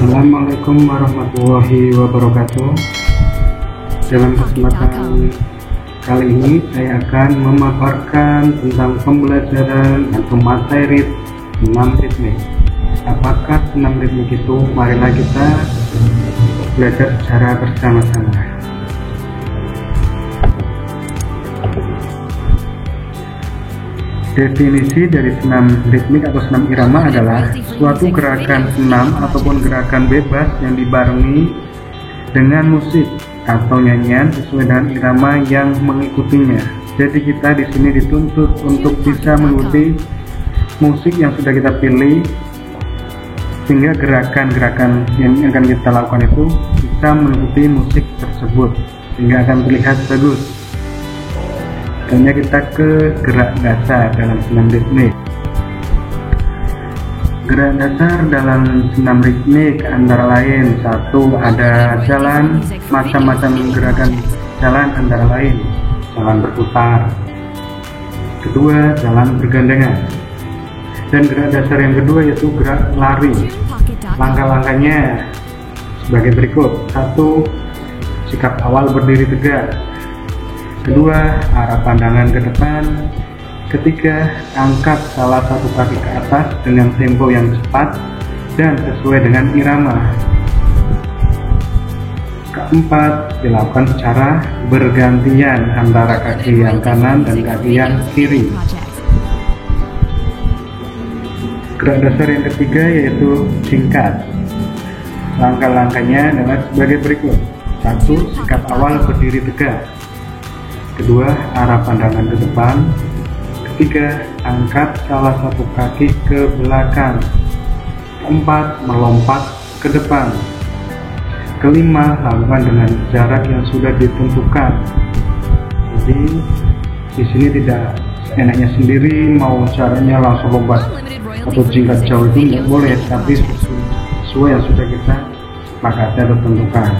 Assalamualaikum warahmatullahi wabarakatuh. Dalam kesempatan kali ini saya akan memaparkan tentang pembelajaran atau materi senam ritmik. Apakah senam ritmik itu? Marilah kita belajar secara bersama-sama. Definisi dari senam ritmik atau senam irama adalah suatu gerakan senam ataupun gerakan bebas yang dibarengi dengan musik atau nyanyian sesuai dengan irama yang mengikutinya. Jadi kita di sini dituntut untuk bisa mengikuti musik yang sudah kita pilih, sehingga gerakan-gerakan yang akan kita lakukan itu bisa mengikuti musik tersebut sehingga akan terlihat bagus. Selanjutnya kita ke gerak dasar dalam senam ritmik. Gerak dasar dalam senam ritmik antara lain: satu, ada jalan, macam-macam gerakan jalan antara lain jalan berputar. Kedua, jalan bergandengan. Dan gerak dasar yang kedua yaitu gerak lari. Langkah-langkahnya sebagai berikut: satu, sikap awal berdiri tegak. Kedua, arah pandangan ke depan. Ketiga, angkat salah satu kaki ke atas dengan tempo yang cepat dan sesuai dengan irama. Keempat, dilakukan secara bergantian antara kaki yang kanan dan kaki yang kiri. Gerak dasar yang ketiga yaitu singkat. Langkah-langkahnya adalah sebagai berikut: satu, sikap awal berdiri tegak. Kedua, arah pandangan ke depan. Ketiga, angkat salah satu kaki ke belakang. Keempat, melompat ke depan. Kelima, lakukan dengan jarak yang sudah ditentukan. Jadi di sini tidak enaknya sendiri, mau caranya langsung lompat atau jingkat jauh itu tidak boleh, tapi sesuai yang sudah kita sepakati atau tentukan.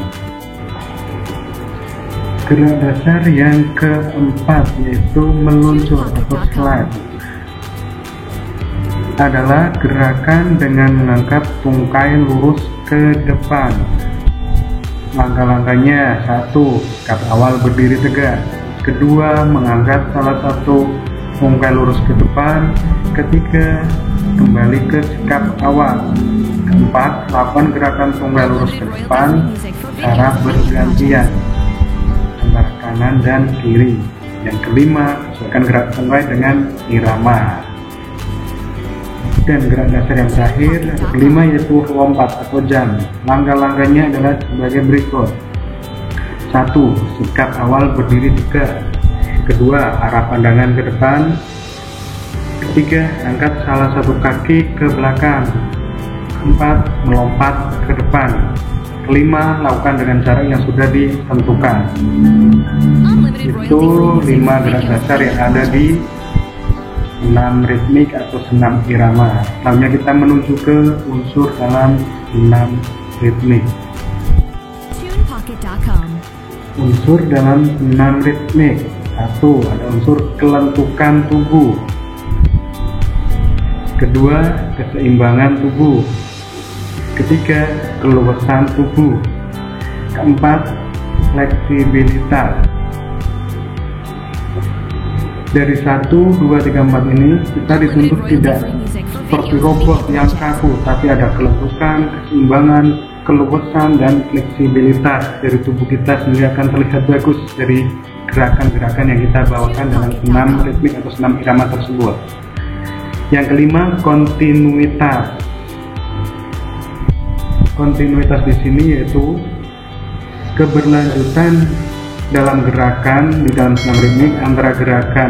Gerak dasar yang keempat yaitu meluncur atau slide, adalah gerakan dengan mengangkat tungkai lurus ke depan. Langkah-langkahnya: satu, sikap awal berdiri tegak. Kedua, mengangkat salah satu tungkai lurus ke depan. Ketiga, kembali ke sikap awal. Keempat, lakukan gerakan tungkai lurus ke depan secara bergantian antara kanan dan kiri. Yang kelima, sesuaikan gerak tungkai dengan irama. Dan gerak dasar yang terakhir, yang kelima, yaitu lompat atau jump. Langkah-langkahnya adalah sebagai berikut: satu, sikap awal berdiri tegak. Kedua, arah pandangan ke depan. Ketiga, angkat salah satu kaki ke belakang. Keempat, melompat ke depan. Kelima, lakukan dengan cara yang sudah ditentukan. Itu 5 gerak dasar yang ada di senam ritmik atau senam irama. Selanjutnya kita menuju ke unsur dalam senam ritmik. Unsur dalam senam ritmik: satu, ada unsur kelentukan tubuh. Kedua, keseimbangan tubuh. Ketiga, keluasan tubuh. Keempat, fleksibilitas. Dari 1, 2, 3, 4 ini kita dituntut tidak seperti robot yang kaku, tapi ada kelentukan, keseimbangan, keluasan, dan fleksibilitas dari tubuh kita sehingga akan terlihat bagus dari gerakan-gerakan yang kita bawakan dalam senam ritmik atau senam irama tersebut. Yang kelima, kontinuitas. Kontinuitas di sini yaitu keberlanjutan dalam gerakan di dalam senam ritmik antara gerakan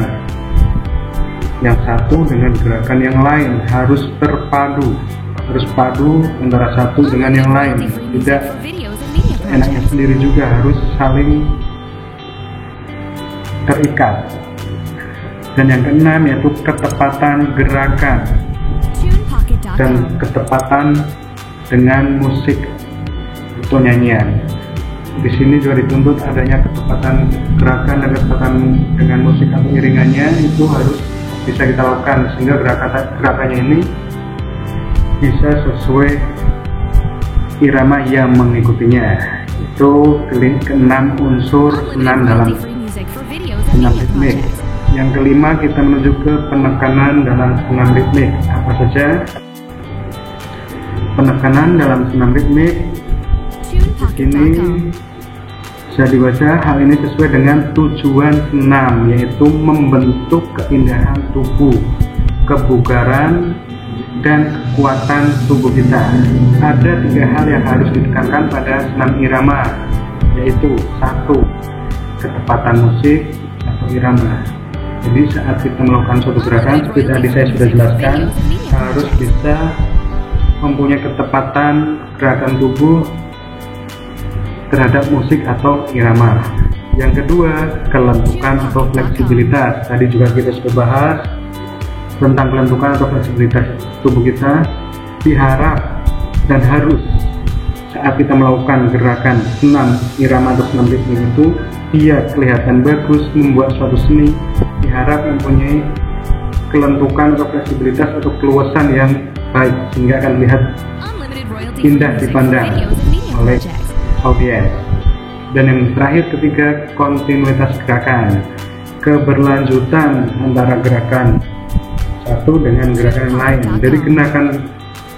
yang satu dengan gerakan yang lain, harus terpadu, harus padu antara satu dengan yang lain, tidak enaknya sendiri juga, harus saling terikat. Dan yang keenam yaitu ketepatan gerakan dan ketepatan dengan musik atau nyanyian. Di sini juga dituntut adanya ketepatan gerakan dan ketepatan dengan musik atau iringannya, itu harus bisa kita lakukan sehingga gerakannya ini bisa sesuai irama yang mengikutinya. Itu keenam unsur senam dalam senam ritmik. Yang kelima kita menuju ke penekanan dalam senam ritmik. Apa saja penekanan dalam senam ritmik? Di sini bisa dibaca hal ini sesuai dengan tujuan senam, yaitu membentuk keindahan tubuh, kebugaran, dan kekuatan tubuh kita. Ada 3 hal yang harus ditekankan pada senam irama, yaitu 1. Ketepatan musik atau irama. Jadi saat kita melakukan suatu gerakan, seperti tadi saya sudah jelaskan, harus bisa mempunyai ketepatan gerakan tubuh terhadap musik atau irama. Yang kedua, kelentukan atau fleksibilitas. Tadi juga kita sudah bahas tentang kelentukan atau fleksibilitas tubuh kita. Diharap dan harus saat kita melakukan gerakan senam irama atau senam ritmik itu dia kelihatan bagus, membuat suatu seni. Diharap mempunyai kelentukan atau fleksibilitas atau keluasan yang baik, sehingga akan terlihat indah dipandang oleh audiens. Dan yang terakhir, ketiga, kontinuitas gerakan, keberlanjutan antara gerakan satu dengan gerakan lain. Dari gerakan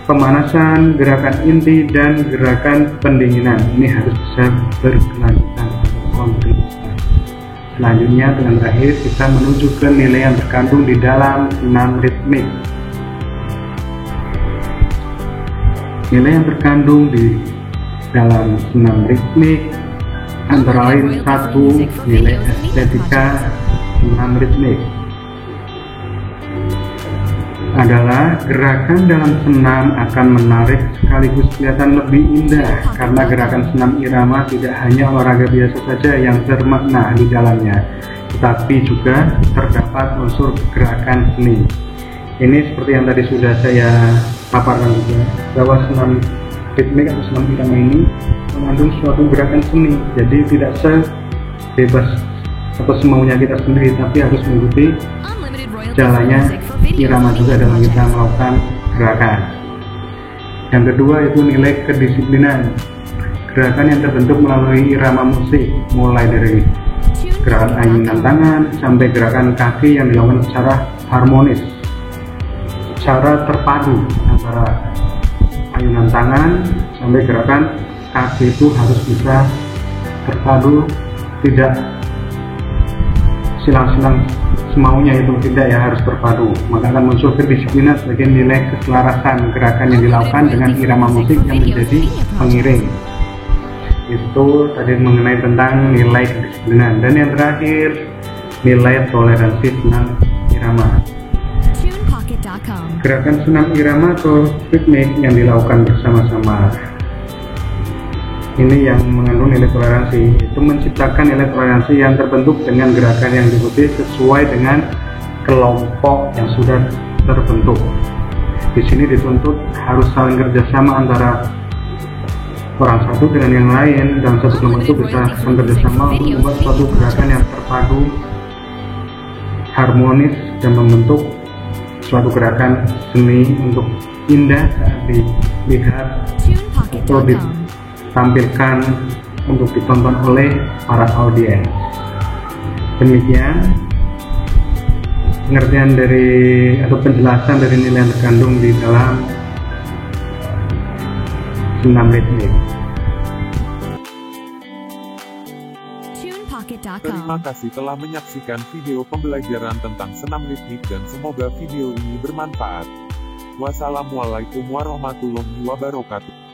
pemanasan, gerakan inti, dan gerakan pendinginan, ini harus bisa berkelanjutan atau kontinuitas. Selanjutnya, dengan terakhir, kita menuju ke nilai yang terkandung di dalam senam ritmik. Nilai yang terkandung di dalam senam ritmik antara lain 1. Nilai estetika senam ritmik adalah gerakan dalam senam akan menarik sekaligus kelihatan lebih indah, karena gerakan senam irama tidak hanya olahraga biasa saja yang bermakna di dalamnya, tetapi juga terdapat unsur gerakan seni. Ini seperti yang tadi sudah saya paparkan juga, bahwa senam ritmik atau senam irama ini mengandung suatu gerakan seni. Jadi tidak sebebas atau semaunya kita sendiri, tapi harus mengikuti jalannya irama juga dalam kita melakukan gerakan. Yang kedua itu nilai kedisiplinan. Gerakan yang terbentuk melalui irama musik, mulai dari gerakan ayunan tangan sampai gerakan kaki yang dilakukan secara harmonis, secara terpadu antara ayunan tangan sampai gerakan kaki itu harus bisa terpadu, tidak silang-silang semaunya, itu tidak ya, harus terpadu. Maka akan muncul kedisiplinan sebagai nilai keselarasan gerakan yang dilakukan dengan irama musik yang menjadi pengiring. Itu tadi mengenai tentang nilai kedisiplinan. Dan yang terakhir, nilai toleransi senam irama. Gerakan senam irama atau ritmik yang dilakukan bersama-sama ini yang mengandung nilai toleransi, itu menciptakan nilai toleransi yang terbentuk dengan gerakan yang diikuti sesuai dengan kelompok yang sudah terbentuk. Di sini dituntut harus saling kerjasama antara orang satu dengan yang lain, dan satu kelompok itu bisa bekerjasama untuk membuat suatu gerakan yang terpadu, harmonis, dan membentuk suatu gerakan seni untuk indah saat dilihat atau ditampilkan untuk ditonton oleh para audiens. Demikian pengertian dari atau penjelasan dari nilai yang terkandung di dalam senam ritmik. Terima kasih telah menyaksikan video pembelajaran tentang senam ritmik dan semoga video ini bermanfaat. Wassalamualaikum warahmatullahi wabarakatuh.